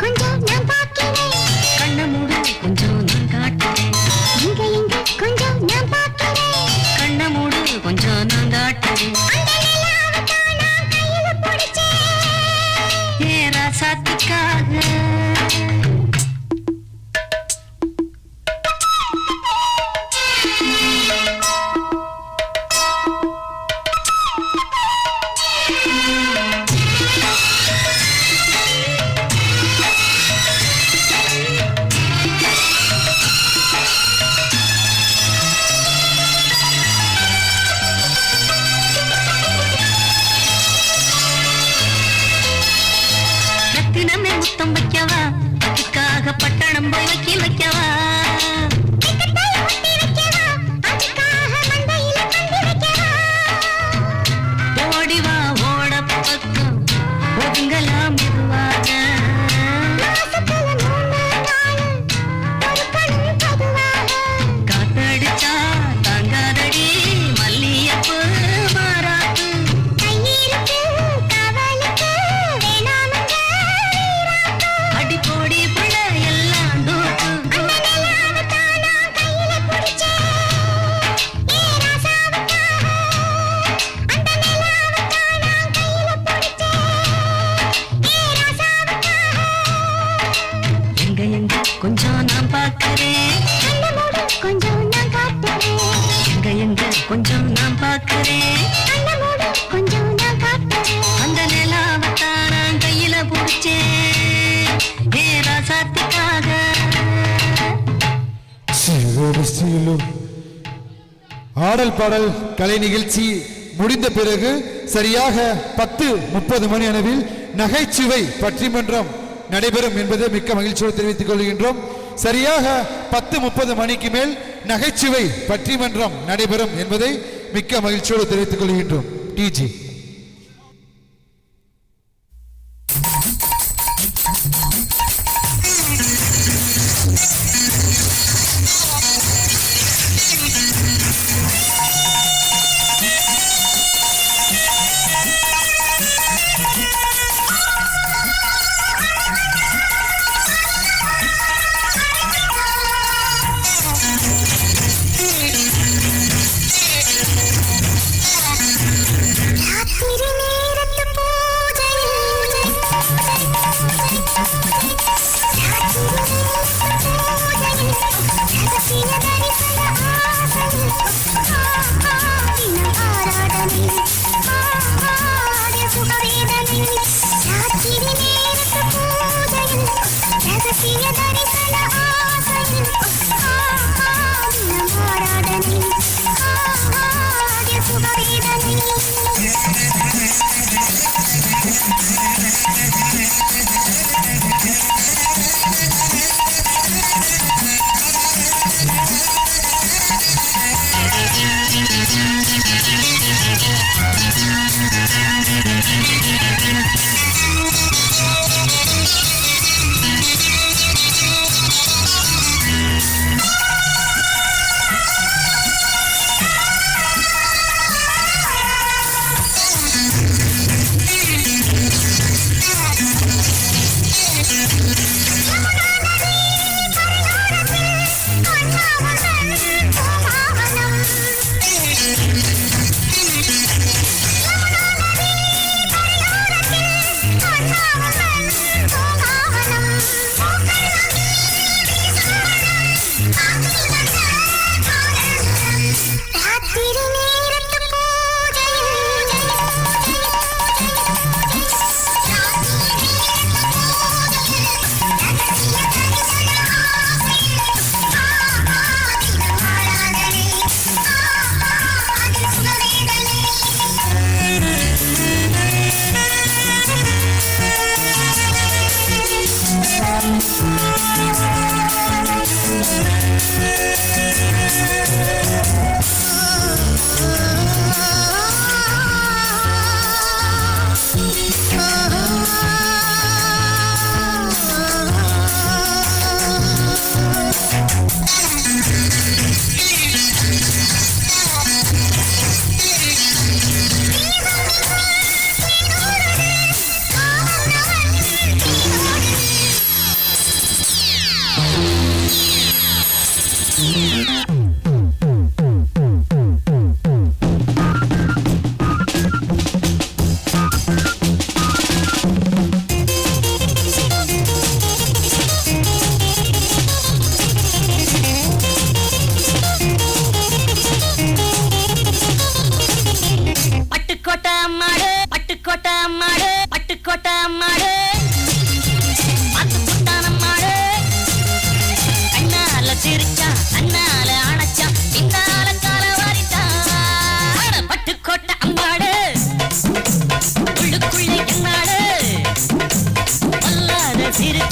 கொஞ்சம் நான் பார்க்கிறேன். கண்ண மூடு கொஞ்சம் நான் காட்டுறேன். இங்க இங்க கொஞ்சம் நான் பார்க்கிறேன். கண்ண மூடு கொஞ்சம் நான் காட்டுறேன். அந்த நிலாவத்தான் நான் கையில பிடிச்சேன். ஏ ராசாத்திக்காக தினமே முத்தம் வைக்கவா, அதுக்காக பட்டணம் போய் வக்கீல் வைக்கவா, ஓடிவா ஓட பக்கம் ஒதுங்கலாம் மெதுவாக, காத்தடிச்சா தாங்காதடி மல்லியப்பு மாறாப்பு, அடிப்போடி புள்ள எல்லாம் தூக்கு. எங்க எங்க கொஞ்சம் நான் பார்க்கிறேன். கொஞ்சம் நான் காட்டுறேன். எங்க எங்க கொஞ்சம் நான் பார்க்கிறேன். கொஞ்சம் நான் காட்டுறேன். அந்த நிலாவத்தான் நான் கையில பிடிச்சேன். ஏ ராசாத்திக்காக ஆடல் பாடல் கலை நிகழ்ச்சி முடிந்த பிறகு சரியாக 10:30 மணி அளவில் நகைச்சுவை பட்டிமன்றம் நடைபெறும் என்பதை மிக்க மகிழ்ச்சியோடு தெரிவித்துக் கொள்கின்றோம். சரியாக 10:30 மணிக்கு மேல் நகைச்சுவை பட்டிமன்றம் நடைபெறும் என்பதை மிக்க மகிழ்ச்சியோடு தெரிவித்துக் கொள்கின்றோம். டிஜி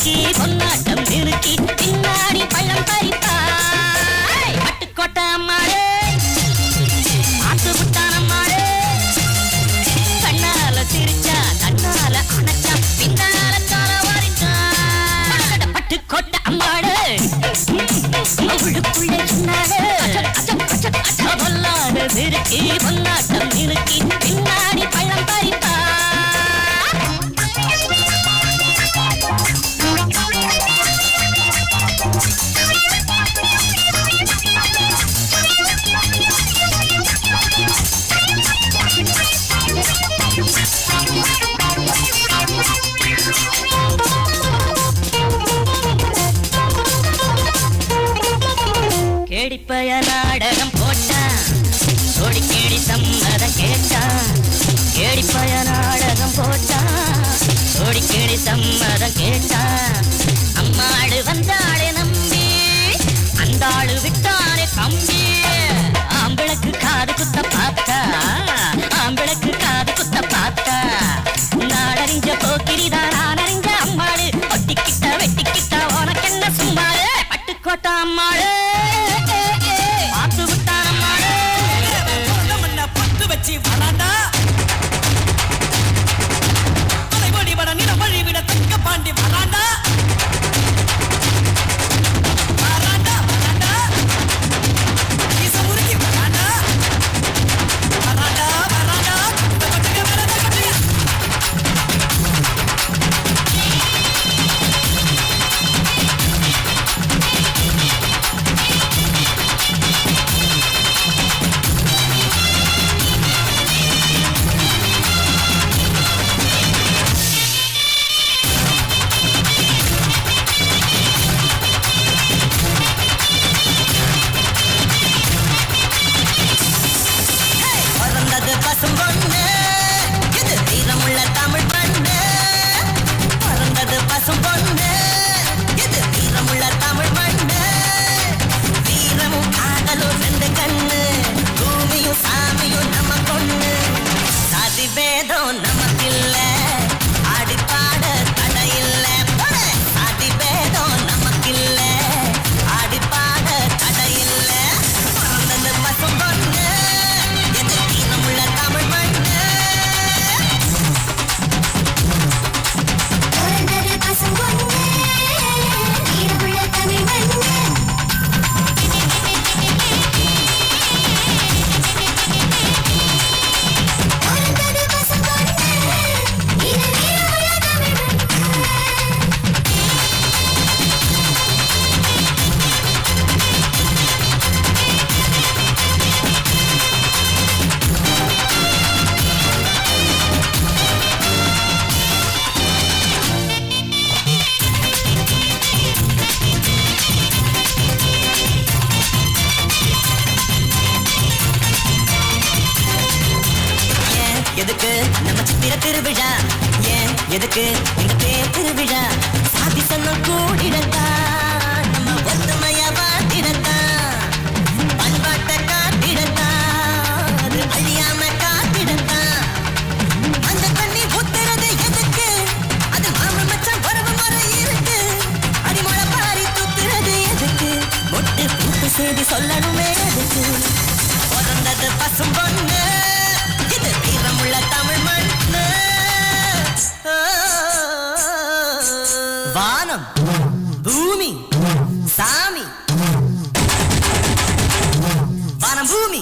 செருக்கி பொன்னாட்டம் நிறுக்கி பின்னாடி பள்ளம் பறிப்பாய் பட்டுக்கோட்டை அம்மாளே ஆத்து புட்டான அம்மாளே கண்ணால சிரிச்சா கண்ணால அணைச்சா பின்னால கால வாரிச்சா பட்டுக்கோட்டை அம்மாளே அவளுக்குள்ள சொன்னாலே பொல்லாத செருக்கி பொன்னாட்டம் நிறுக்கி பின்னாடி பள்ளம் பறிப்பா கேடிப்பய நாடகம் போட்டான் சோடி கேடி சம்மதம் கேட்டான் கேடிப்பய நாடகம் போட்டான் சோடி கேடி சம்மதம் கேட்டான் அம்மாடு வந்தாளே நம்பி அந்த ஆளு விட்டானே கம்பி ஆம்பிளக்கு காது குத்த பார்த்தா ஆம்பிளக்கு காது குத்த பார்த்தா நாடறிஞ்ச போக்கிரிதான் நான் அறிஞ்ச அம்மாடு ஒட்டிக்கிட்ட வெட்டிக்கிட்ட உனக்கு என்ன சும்மாடு பட்டுக்கோட்டை அம்மாடு வச்சு வராண்டா தலைவடி வர நிற வழி விட தங்க பாண்டி வராண்டா வராண்டா வராண்டா இச முருகி வராண்டா வராண்டா வராண்டா கட்டுக வரடா கட்டுக எதுக்கு நம்ம சித்திர திருவிழா ஏன் எதுக்கு இந்த தேர் திருவிழா சாதி சொன்ன கூடிடத்தா நம்ம ஒத்துமையா வாட்டிடத்தா பண்பாட்டை காட்டிடத்தா அது அழியாம காட்டிடத்தா அந்த தண்ணி ஊத்துறது எதுக்கு அது மாமன் மச்சான் வரவு முறை இருக்கு அடிமொழ பாரி தூத்துறது எதுக்கு மொட்டு பூட்டு செய்தி சொல்லணுமே எதுக்கு பிறந்தது பசும் பொண்ணு இது வீரமுள்ள தமிழ் மண்ணு வானம் பூமி சாமி வானம் பூமி